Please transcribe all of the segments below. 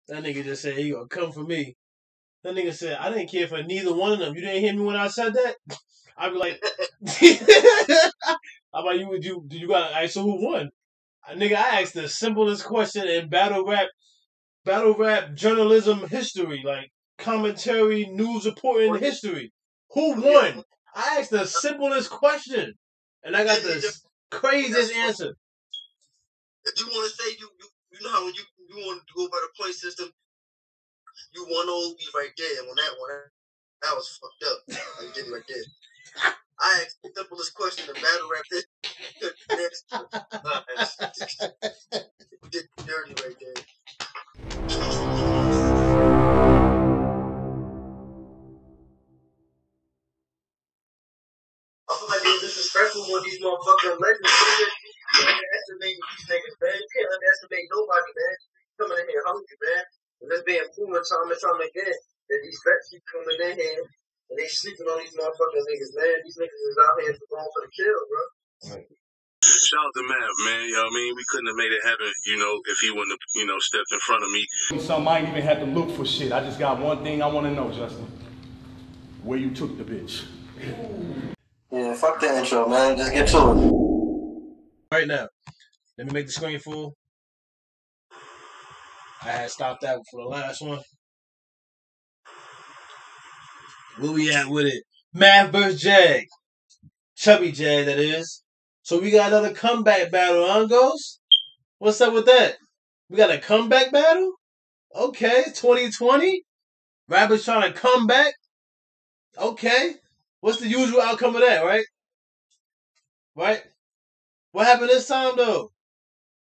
That nigga just said he gonna come for me. That nigga said I didn't care for neither one of them. You didn't hear me when I said that? I'd be like, how about you? You got? Alright, so who won? Nigga, I asked the simplest question in battle rap journalism history, like commentary, news reporting history. Who won? I asked the simplest question, and I got the craziest answer. If you want to say you know how when you want to go by the point system, you won OB right there. And on that one, that was fucked up. You did it right there. I asked the simplest question in battle rap. You did dirty right there. I feel like it's disrespectful when these motherfucking legends underestimate these niggas, man. You can't underestimate nobody, man. Coming in here hungry, man. And this being proven time and time again that these vets keep coming in here and they sleeping on these motherfucking niggas, man. These niggas is out here going for the kill, bro. Right. Shout out to Mav, man. You know what I mean? We couldn't have made it happen, if he wouldn't have, stepped in front of me. Something I ain't even had to look for shit. I just got one thing I want to know, Justin. Where you took the bitch. Yeah, fuck the intro, man. Just get to it. Right now. Let me make the screen full. I had stopped that for the last one. Where we at with it? Mav vs. Jag. Chubby Jag, that is. So we got another comeback battle, huh, Ghost? What's up with that? We got a comeback battle? Okay, 2020. Rappers trying to come back? Okay. What's the usual outcome of that, right? Right? What happened this time, though?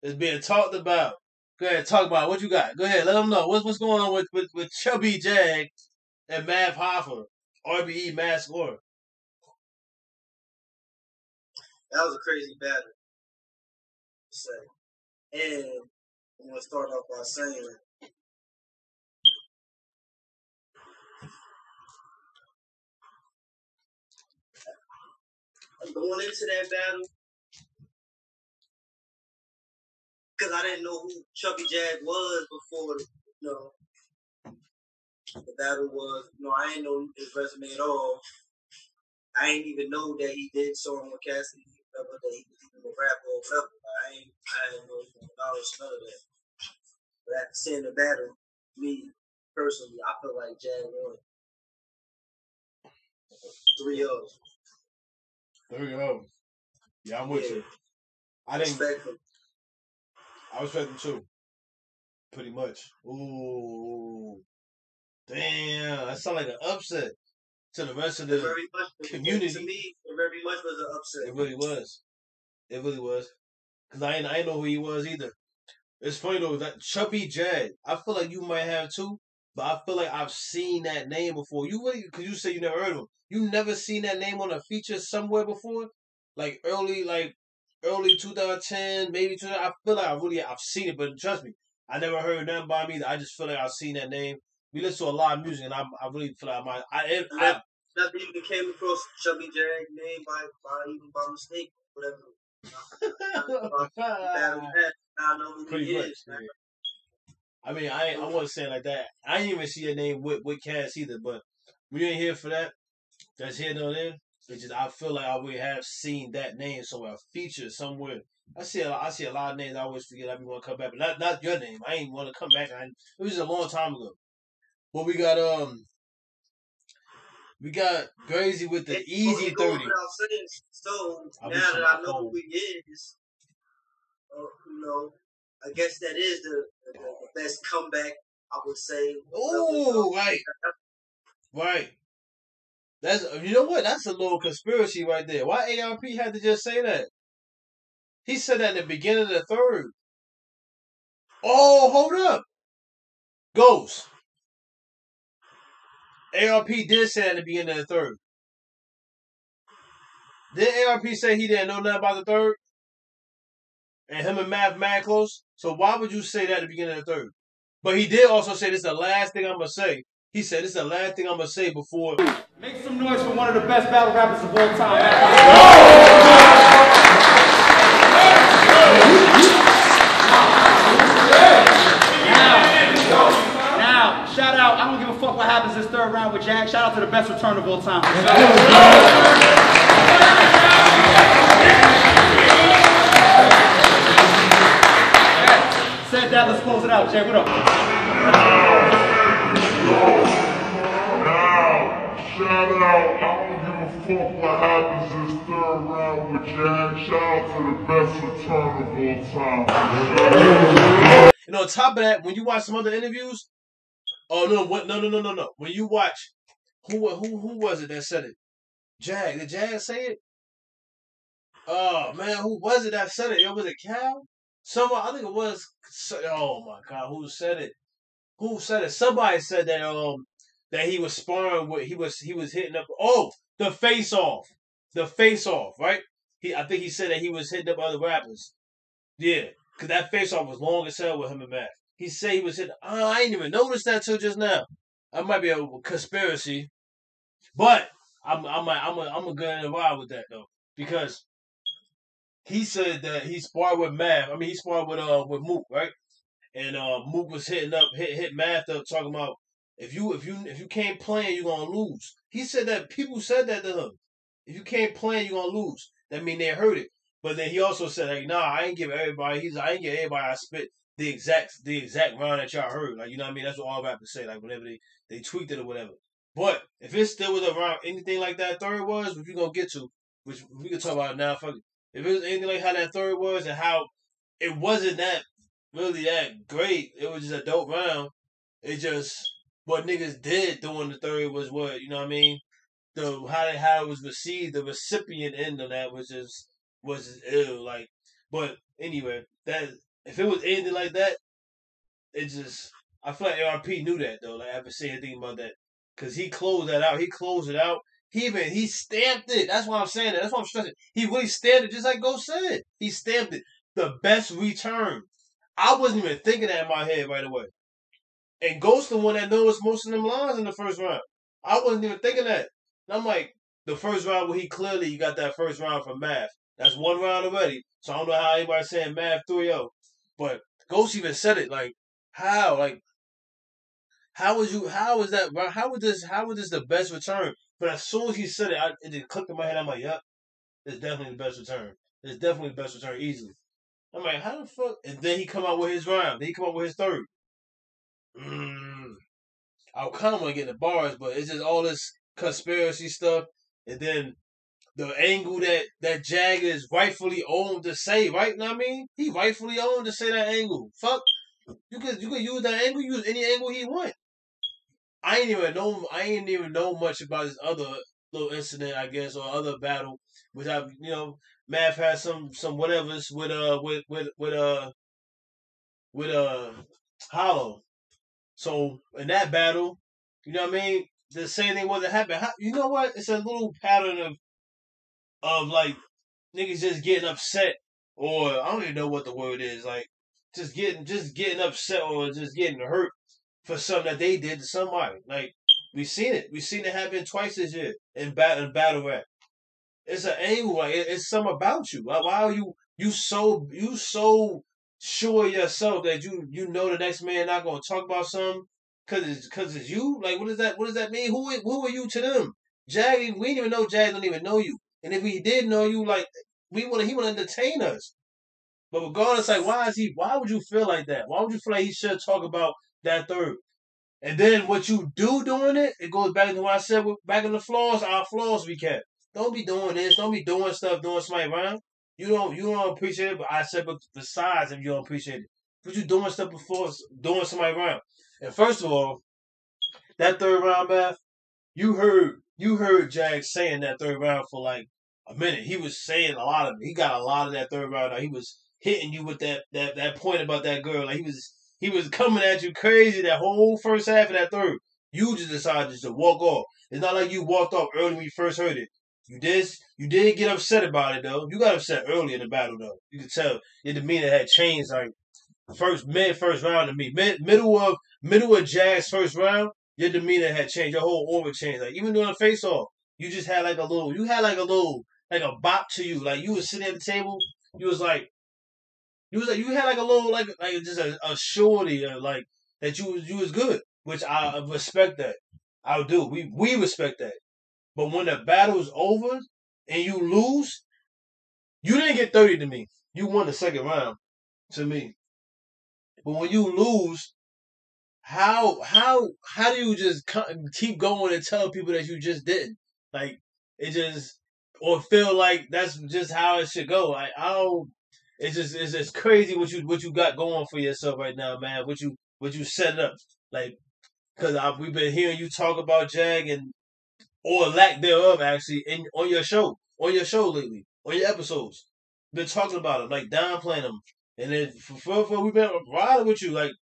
It's being talked about. Go ahead, talk about it. What you got. Go ahead, let them know. What's going on with Chubby Jag and Mav Hoffa, RBE Mask Or? That was a crazy battle to say. And I'm going to start off by saying, going into that battle, because I didn't know who Chubby Jag was before, the battle was, I didn't know his resume at all. I didn't even know that he did song with Cassidy, that he was even a rapper or whatever. I didn't know knowledge, none of that. But after seeing the battle, me, personally, I feel like Jag won. 3-0. 3-0. Yeah, I'm with you. I respect him too. Pretty much. Ooh. Damn. That sounds like an upset to the rest of the community. To me, it very much was an upset. It really was. It really was. Because I ain't know who he was either. It's funny though, that Chubby Jag, I feel like you might have too, but I feel like I've seen that name before. You really, because you say you never heard of him. You never seen that name on a feature somewhere before? Like early 2010, maybe 2000. I feel like I've seen it, but trust me, I never heard nothing by me. I just feel like I've seen that name. We listen to a lot of music, and I really feel like I never even came across Chubby Jag name by mistake, whatever. I know who he is. Yeah. I mean, I wasn't saying like that. I didn't even see a name with Cass either, but we ain't here for that. That's here nor there. It's just I feel like I would have seen that name somewhere, featured somewhere. I see a lot of names I always forget. I be want to come back, but not your name. I ain't want to come back. It was just a long time ago. But we got Crazy with the easy 30. So now that I know who he is, I guess that is the best comeback, I would say. Oh, right. Right. That's, you know what? That's a little conspiracy right there. Why ARP had to just say that? He said that in the beginning of the third. Oh, hold up. Ghost. ARP did say that in the beginning of the third. Did ARP say he didn't know nothing about the third? And him and Mav mad close? So why would you say that at the beginning of the third? But he did also say this is the last thing I'm going to say. He said this is the last thing I'm going to say before. Make some noise for one of the best battle rappers of all time. out. I don't give a fuck what happens this third round with Jag. Shout out to the best return of all time. Said that, let's close it out. Jay, what up? Shout out, I don't give a fuck what happens this third round with Jag. Shout out to the best return of all time. And on top of that, when you watch some other interviews, no. When you watch, who was it that said it? Jag. Did Jag say it? Oh man, who was it that said it? Yo, was it Cal? Someone, I think it was. Oh my God, who said it? Who said it? Somebody said that that he was sparring with, he was hitting up. Oh, the face off, right? I think he said that he was hitting up other rappers. Yeah, because that face off was long as hell with him and Mac. He said he was hitting. I ain't even noticed that till just now. That might be a conspiracy, but I'm gonna go in and ride with that though, because he said that he sparred with Math. I mean, he sparred with Mook, right? And Mook was hit Math up, talking about if you can't play, you're gonna lose. He said that people said that to him. If you can't play, you're gonna lose. That mean they heard it. But then he also said, like, nah, I ain't give everybody. I ain't give everybody I spit the exact round that y'all heard. Like, you know what I mean? That's what all rappers say. Like, whenever they tweaked it or whatever. But if it still was around anything like that third was, which we gonna get to, which we can talk about it now. Fuck it. If it was anything like how that third was and how it wasn't that really that great, it was just a dope round. It just what niggas did during the third was what, you know what I mean? How it was received, the recipient end of that was ill. Like, but anyway, that if it was anything like that, it just I feel like ARP knew that though. Like I haven't said anything about that because he closed that out. He closed it out. He stamped it. That's why I'm saying that. That's why I'm stressing. He really stamped it, just like Ghost said. He stamped it. The best return. I wasn't even thinking that in my head right away. And Ghost the one that knows most of them lines in the first round. I wasn't even thinking that. And I'm like, the first round where he got that first round from Math. That's one round already. So I don't know how anybody's saying Math 3-0. But Ghost even said it. Like, how? Like, how was this the best return? But as soon as he said it, it just clicked in my head. I'm like, yep, it's definitely the best return. It's definitely the best return easily. I'm like, how the fuck? And then he come out with his round. Then he come out with his third. I kind of want to get in the bars, but it's just all this conspiracy stuff. And then the angle that Jag is rightfully owned to say, right? You know what I mean? He rightfully owned to say that angle. Fuck. You could use that angle, use any angle he want. I ain't even know much about this other little incident, I guess, or other battle, which I, Math had some whatevers with Hollow. So in that battle, you know what I mean? The same thing wasn't happening. You know what? It's a little pattern of like niggas just getting upset, or I don't even know what the word is, like just getting upset or just getting hurt for something that they did to somebody. Like we seen it happen twice this year in battle rap. It's an angle, like it's something about you. Why are you so sure of yourself that you know the next man not gonna talk about something because it's you? Like what does that mean? Who are you to them? Jag, we didn't even know Jag don't even know you. And if he did know you, like he would entertain us. But regardless, like why would you feel like that? Why would you feel like he should talk about that third? And then what you do doing it goes back to what I said back in the flaws, our flaws recap. Don't be doing this, don't be doing stuff, doing somebody around. You don't appreciate it, but I said besides if you don't appreciate it. But you doing stuff before doing somebody around. And first of all, that third round, Beth, you heard Jag saying that third round for like a minute. He was saying a lot of it. He got a lot of that third round. He was hitting you with that point about that girl. Like he was coming at you crazy that whole first half of that third. You just decided just to walk off. It's not like you walked off early when you first heard it. You did get upset about it though. You got upset early in the battle though. You could tell your demeanor had changed like first round to me. Middle of Jag's first round, your demeanor had changed. Your whole aura changed. Like even during the face off, you just had like a bop to you. Like you was sitting at the table, you had like a little like just a surety like that you was good. which I respect that. I do. We respect that. But when the battle is over and you lose, you didn't get 30 to me. You won the second round to me. But when you lose, how do you just keep going and tell people that you just didn't? Like it just or feel like that's just how it should go. Like I don't. It's just crazy what you got going for yourself right now, man. What you set up like because we've been hearing you talk about Jag and or lack thereof actually on your show lately on your episodes. Been talking about it like downplaying them, and then for we've been riding with you like.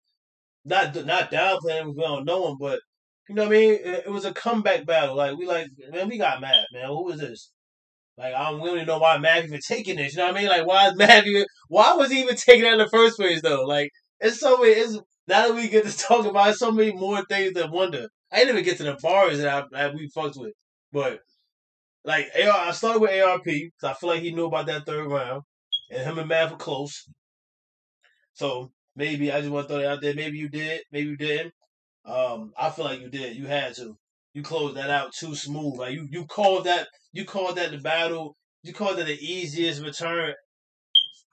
Not downplaying him, we don't know him, but you know what I mean. It was a comeback battle. Like man, we got Mav, man. Who is this? Like we don't even know why Mav even taking this. You know what I mean? Like why is Mav even? Why was he even taking that in the first place though? Like it's so many. It's now that we get to talk about it, so many more things to wonder. I didn't even get to the bars that we fucked with, but like I started with ARP because I feel like he knew about that third round, and him and Mav were close. So maybe I just want to throw that out there. Maybe you did. Maybe you didn't. I feel like you did. You had to. You closed that out too smooth. Like you called that. You called that the battle. You called that the easiest return.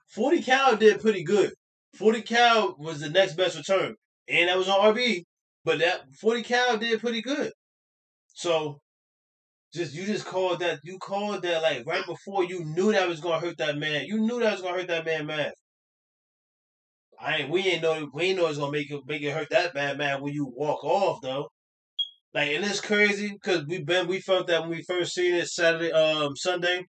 40 cal did pretty good. 40 cal was the next best return, and that was on RB. But that 40 cal did pretty good. So you just called that. You called that like right before you knew that was gonna hurt that man. You knew that was gonna hurt that man, man. We ain't know it's gonna make it hurt that bad, man. When you walk off though, like and it's crazy because we felt that when we first seen it Sunday around 3:00,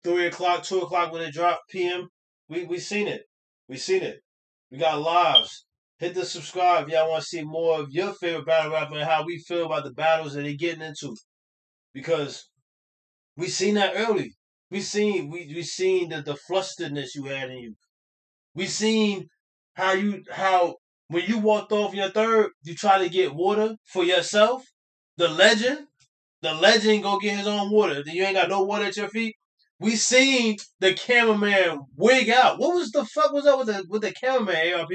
2:00 when it dropped PM. We seen it, we got lives. Hit the subscribe if y'all want to see more of your favorite battle rapper and how we feel about the battles that they getting into because we seen that early. We seen the flusteredness you had in you. We seen how when you walked off your third, you try to get water for yourself. The legend go get his own water. Then you ain't got no water at your feet. We seen the cameraman wig out. What was the fuck was up with the cameraman, ARP?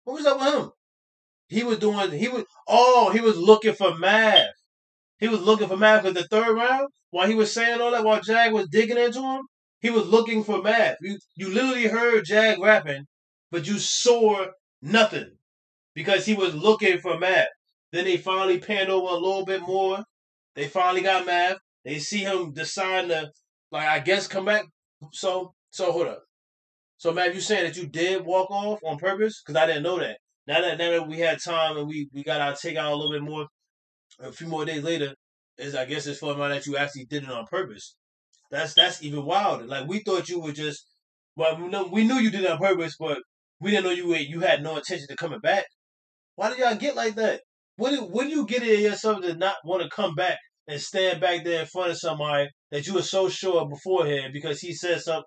What was up with him? He was looking for Mav. He was looking for Mav because the third round, while he was saying all that, while Jag was digging into him, he was looking for Mav. You literally heard Jag rapping, but you saw nothing because he was looking for Mav. Then they finally panned over a little bit more. They finally got Mav. They see him deciding to, like, I guess come back. So hold up. So Mav, you saying that you did walk off on purpose? Because I didn't know that. Now that we had time and we got our take out a little bit more, a few more days later, I guess it's for that you actually did it on purpose. That's even wilder. Like we thought you were just, well, we knew you did it on purpose, but we didn't know you had no intention of coming back. Why did y'all get like that? What do you get in yourself to not want to come back and stand back there in front of somebody that you were so sure of beforehand because he said something?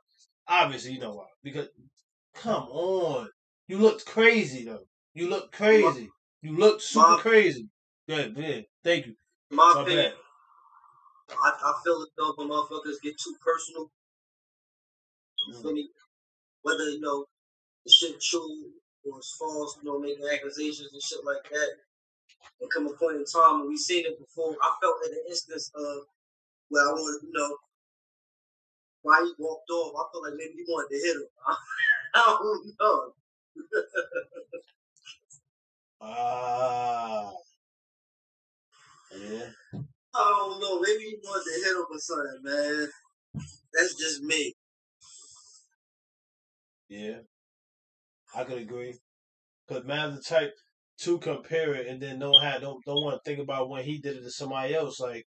Obviously, you know why. Because come on, you looked crazy though. You looked crazy. You looked super crazy. Good, man. Thank you. My opinion, I feel it though, when motherfuckers get too personal. You feel me? Whether, the shit true or it's false, making accusations and shit like that. And come a point in time when we seen it before, I felt in an instance of where I wanted, why he walked off, I feel like maybe he wanted to hit him. I don't know. Yeah. I don't know. Maybe he wanted to hit him or something, man. That's just me. Yeah. I could agree. Because Mav's the type to compare it and then don't want to think about when he did it to somebody else. Like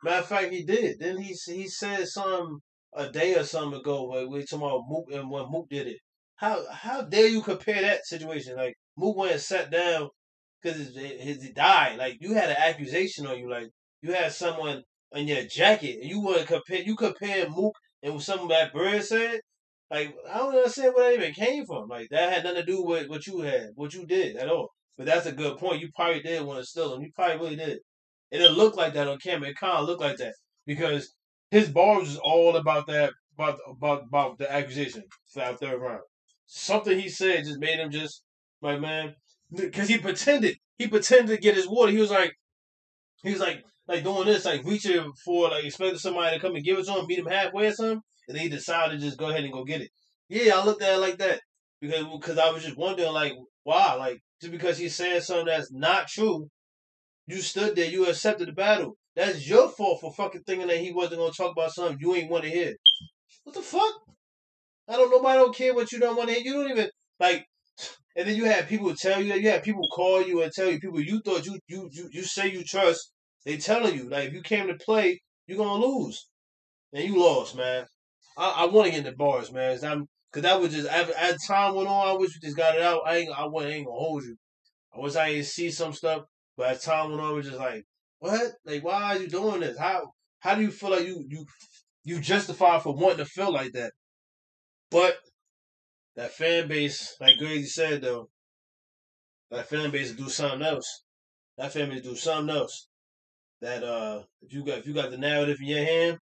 matter of fact, he did. Then he said something a day or something ago where we talking about Mook and when Mook did it. How dare you compare that situation? Like Mook went and sat down because he died. Like you had an accusation on you. Like you had someone on your jacket and you want to compare Mook and something that Bird said. Like I don't understand where that even came from. Like that had nothing to do with what you did at all. But that's a good point. You probably did want to steal him. You probably really did. And it looked like that on camera. It kind of looked like that because his bars was all about that, about the accusation for that third round. something he said just made him just like, man, because he pretended to get his water. He was like doing this, like reaching for, like expecting somebody to come and give it to him, meet him halfway or something, and then he decided to just go ahead and go get it. Yeah, I looked at it like that because I was just wondering, like, why, like, just because he's saying something that's not true, you stood there, you accepted the battle. That's your fault for fucking thinking that he wasn't gonna talk about something you ain't want to hear. What the fuck? Nobody don't care what you don't want to hear. You don't even like. And then you had people tell you that. You had people call you and tell you, people you thought you say you trust. They telling you, like, if you came to play, you're gonna lose, and you lost, man. I want to get in the bars, man. Cause that was just as time went on. I wish we just got it out. I ain't gonna hold you. I wish I didn't see some stuff, but as time went on, it was just like, what? Like, why are you doing this? How do you feel like you justify for wanting to feel like that? But that fan base, like Grazy said though, that fan base will do something else. That fan base do something else. That if you got the narrative in your hand,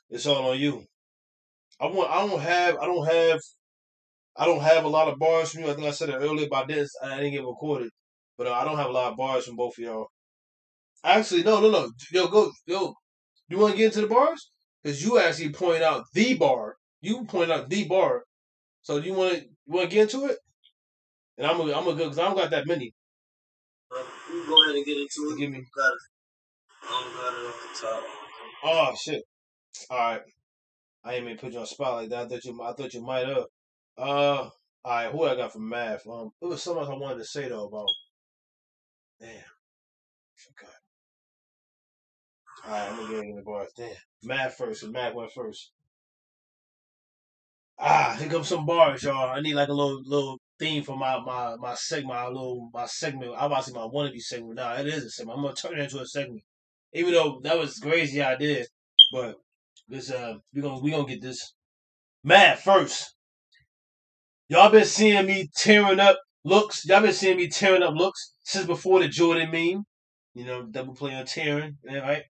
it's all on you. I don't have a lot of bars from you. I think I said it earlier, but I didn't get recorded. But I don't have a lot of bars from both of y'all. Actually, no. Yo. You want to get into the bars? Because you actually point out the bar. You point out the bar. So do you want to get into it? And I'm gonna go because I don't got that many. You go ahead and get into it. Give me. I don't got it off the top. Oh shit! All right, I ain't mean to put you on the spot like that. I thought you might have. All right, who I got from math? It was something else I wanted to say though about. Damn, forgot. All right, I'm gonna get in the bars. Damn, math first. And math went first. Here comes some bars, y'all. I need like a little theme for my segment, my segment. I'm about to say my wannabe segment. Nah, it is a segment. I'm gonna turn it into a segment. Even though that was a crazy idea, but this we gonna get this. Math first. Y'all been seeing me tearing up looks. Y'all been seeing me tearing up looks since before the Jordan meme. You know, double play on tearing, yeah, right?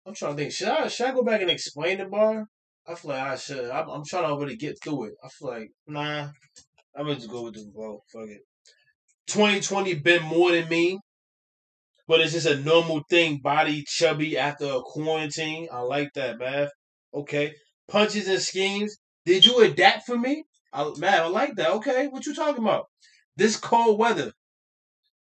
I'm trying to think. Should I go back and explain the bar? I feel like I should. I'm trying to really get through it. I feel like, nah. I'm gonna just go with this, bro. Fuck it. 2020 been more than me, but it's just a normal thing. Body chubby after a quarantine. I like that, man. Okay. Punches and schemes. Did you adapt for me? I like that. Okay. What you talking about? This cold weather.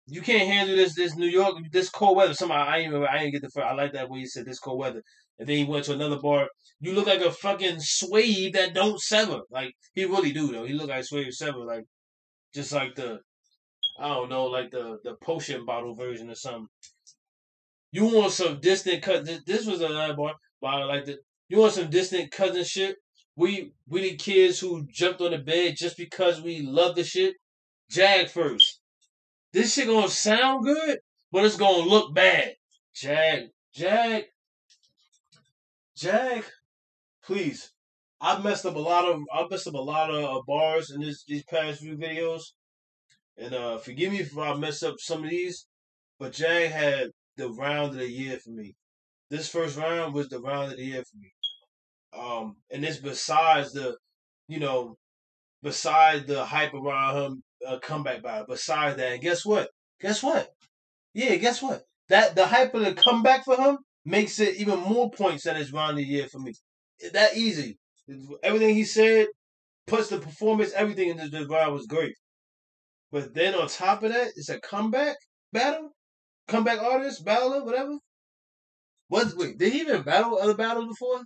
You can't handle this New York, this cold weather. Somehow I didn't get the first. I like that when you said this cold weather. And then he went to another bar. You look like a fucking suede that don't sever. Like, he really do though. He look like suede sever. Like, just like I don't know, like the potion bottle version or something. You want some distant cousin? This was another bar, but I like the. You want some distant cousin shit? We the kids who jumped on the bed just because we love the shit. Jag first. This shit gonna sound good, but it's gonna look bad. Jag. Please. I messed up a lot of bars in these past few videos, and forgive me if I mess up some of these. But Jag had the round of the year for me. This first round was the round of the year for me. And it's besides the hype around him comeback battle. Besides that, and guess what? Yeah, guess what? That the hype of the comeback for him makes it even more points than his round of the year for me. That easy. Everything he said, plus the performance, everything in this round was great. But then on top of that, it's a comeback battle, comeback artist, battler, whatever. Wait, did he even battle other battles before?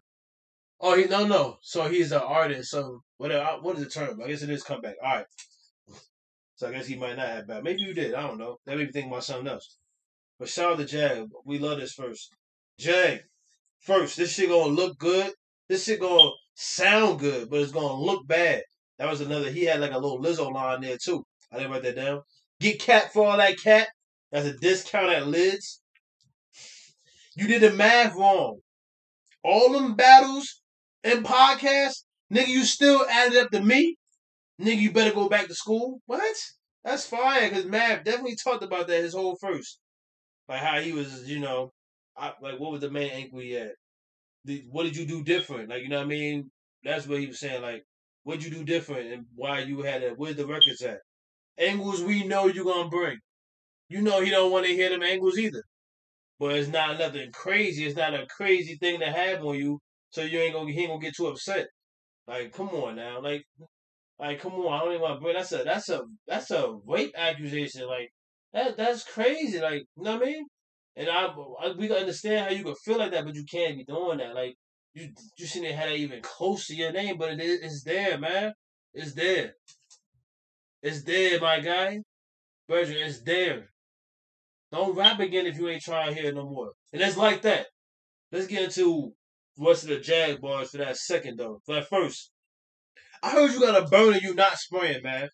Oh, no. So he's an artist. So whatever. What is the term? I guess it is comeback. All right. So I guess he might not have battle. Maybe you did. I don't know. That made me think about something else. But shout out to Jag. We love this first. Jag, first. This shit gonna look good. This shit gonna sound good, but it's gonna look bad. That was another. He had like a little Lizzo line there too. I didn't write that down. Get cat for all that cat. That's a discount at Lids. You did the math wrong. All them battles and podcasts, nigga, you still added up to me. Nigga, you better go back to school. What? That's fine, because Mav definitely talked about that his whole first. Like how he was, like what was the main angle he had? What did you do different? Like, you know what I mean? That's what he was saying. Like, What'd you do different and why you had it? Where's the records at? Angles we know you gonna bring. You know he don't want to hear them angles either. But it's not nothing crazy. It's not a crazy thing to have on you, so he ain't gonna get too upset. Like, come on now. Like, come on. I don't even want to bring that's a rape accusation. Like, that's crazy. Like, you know what I mean? And we can understand how you can feel like that, but you can't be doing that. Like, you shouldn't have that even close to your name, but it's there, man. It's there. It's there, my guy. Virgin, it's there. Don't rap again if you ain't trying to hear it no more. And it's like that. Let's get into the rest of the Jag bars for that second, though. For that first. I heard you got a burner you not spraying, man.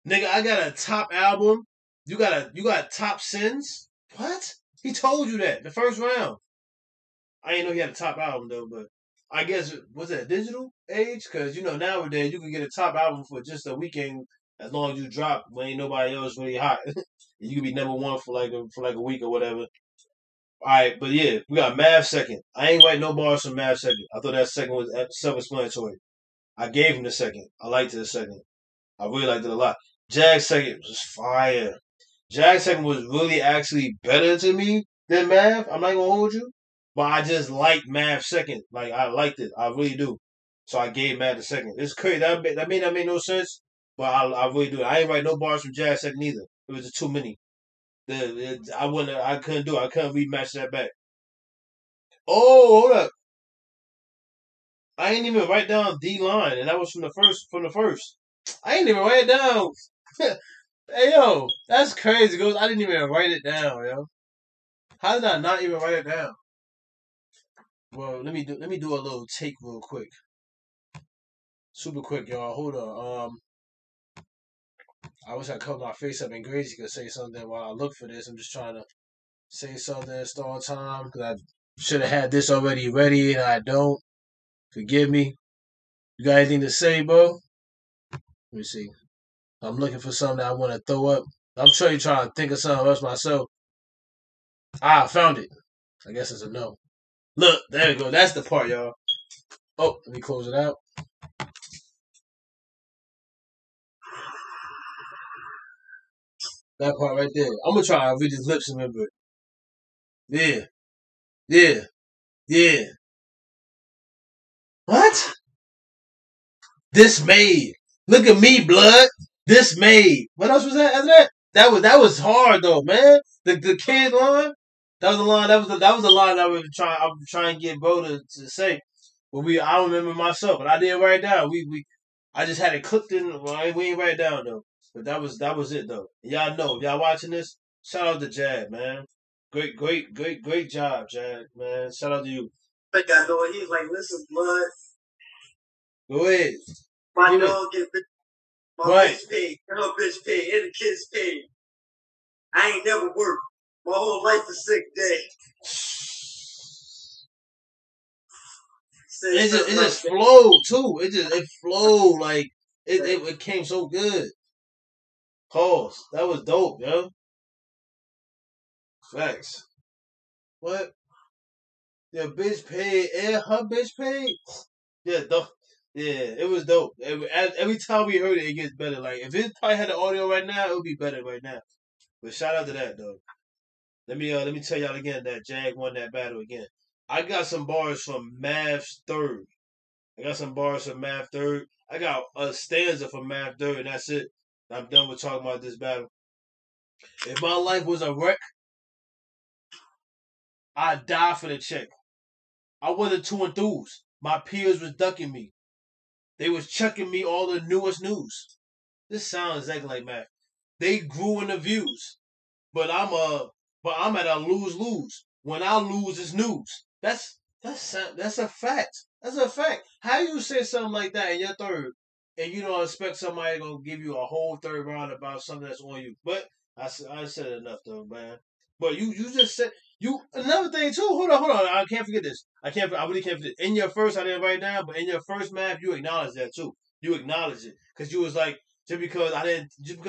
Nigga, I got a top album. You got top sins? What? He told you that the first round. I didn't know he had a top album though, but I guess was it a digital age? Because nowadays you can get a top album for just a weekend as long as you drop when ain't nobody else really hot. You can be number one for like a week or whatever. All right, but yeah, we got Mav second. I ain't writing no bars from Mav second. I thought that second was self-explanatory. I gave him the second. I liked it the second. I really liked it a lot. Jag's second was fire. Jag's second was really actually better to me than Mav. I'm not gonna hold you, but I just liked Mav second. Like I liked it. I really do. So I gave Mav the second. It's crazy. That may not make no sense, but I really do. I ain't write no bars from Jag second either. It was just too many. I couldn't do it. I couldn't rematch that back. Oh, hold up. I ain't even write down D line, and that was from the first. I ain't even write it down. Hey yo, that's crazy, Ghost. I didn't even write it down, yo. How did I not even write it down? Well, let me do a little take real quick. Super quick, y'all. Hold on. I wish I covered my face up and Gracie could say something while I look for this. I'm just trying to say something in stall time because I should have had this already ready and I don't. Forgive me. You got anything to say, bro? Let me see. I'm looking for something that I want to throw up. I'm sure you're trying to think of something else myself. I found it. I guess it's a no. Look, there we go. That's the part, y'all. Oh, let me close it out. That part right there. I'm going to try to read his lips and remember it. Yeah. What? Dismayed. Look at me, blood. Dismayed. What else was that after that? That was hard though, man. The kid line. That was the line. That was the line I was trying to get bro to say. But I don't remember myself, but I didn't write it down. I just had it clipped in. Well, we ain't write it down though. But that was it though. Y'all know, if y'all watching this, shout out to Jag, man. Great job, Jag, man. Shout out to you. I think I know it. He's like, listen, blood. Go ahead. My dog get my right. bitch paid, her bitch paid, and the kids paid. I ain't never worked. My whole life is sick day. It just flowed too. It flowed like it came so good. Pause. That was dope, yo. Facts. What? Your bitch paid and her bitch paid? Yeah, it was dope. Every time we heard it, it gets better. Like if it probably had the audio right now, it would be better right now. But shout out to that though. Let me tell y'all again that Jag won that battle again. I got some bars from Mav's third. I got a stanza from Mav third, and that's it. I'm done with talking about this battle. If my life was a wreck, I'd die for the check. I wasn't too enthused. My peers was ducking me. They was checking me all the newest news. This sounds exactly like Mav. They grew in the views, but I'm at a lose-lose. When I lose, it's news. That's a fact. That's a fact. How you say something like that in your third, and you don't expect somebody gonna give you a whole third round about something that's on you? But I said enough though, man. But you just said another thing too. Hold on. I can't forget this. I really can't forget. In your first, I didn't write down, but in your first map, you acknowledged that too. You acknowledged it because you was like, just because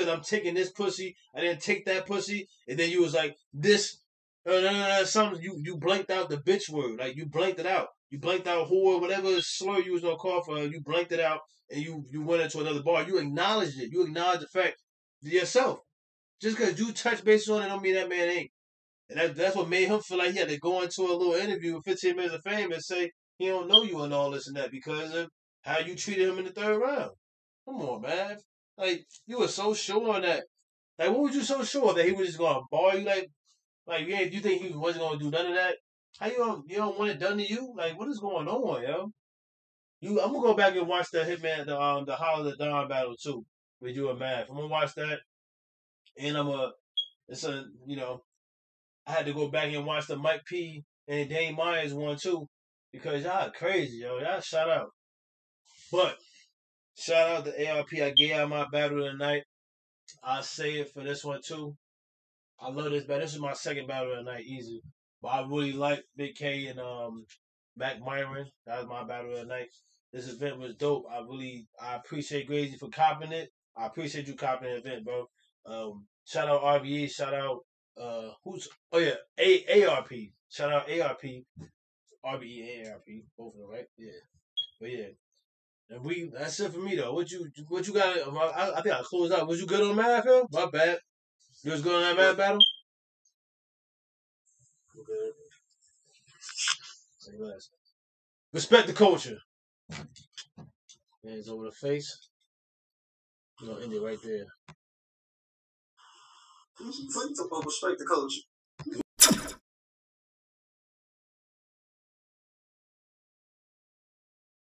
I'm taking this pussy, I didn't take that pussy, and then you was like this. No, something you blanked out the bitch word. Like you blanked it out. You blanked out whore, whatever slur you was gonna call for her, you blanked it out and you went into another bar. You acknowledged it. You acknowledged the fact to yourself. Just because you touch bases on it don't mean that man ain't. And that's what made him feel like he had to go into a little interview with 15 Minutes of Fame and say he don't know you and all this and that because of how you treated him in the third round. Come on, man. Like, you were so sure on that. Like, what was you so sure that he was just going to bar you? Like you think he wasn't going to do none of that? How you don't want it done to you? Like, what is going on, yo? I'm going to go back and watch the Hitman, the Hollow of the Dawn battle, too, with you and Mav. I'm going to watch that. And I had to go back and watch the Mike P and Dane Myers one too because y'all crazy, yo. Y'all shout out. But shout out to ARP. I gave out my battle tonight. I'll say it for this one too. I love this battle. This is my second battle of the night, easy. But I really like Big K and Mac Myron. That was my battle of the night. This event was dope. I appreciate Grazy for copping it. I appreciate you copping the event, bro. Shout out RBE. Shout out ARP. Shout out ARP. RBE, ARP. Both of them, right? Yeah. But yeah. And that's it for me though. What you got? I think I closed out. Was you good on math, Phil? My bad. You was good on that math battle? Good. Respect the culture. Hands over the face. We're gonna end it right there. What you talking about respect the culture?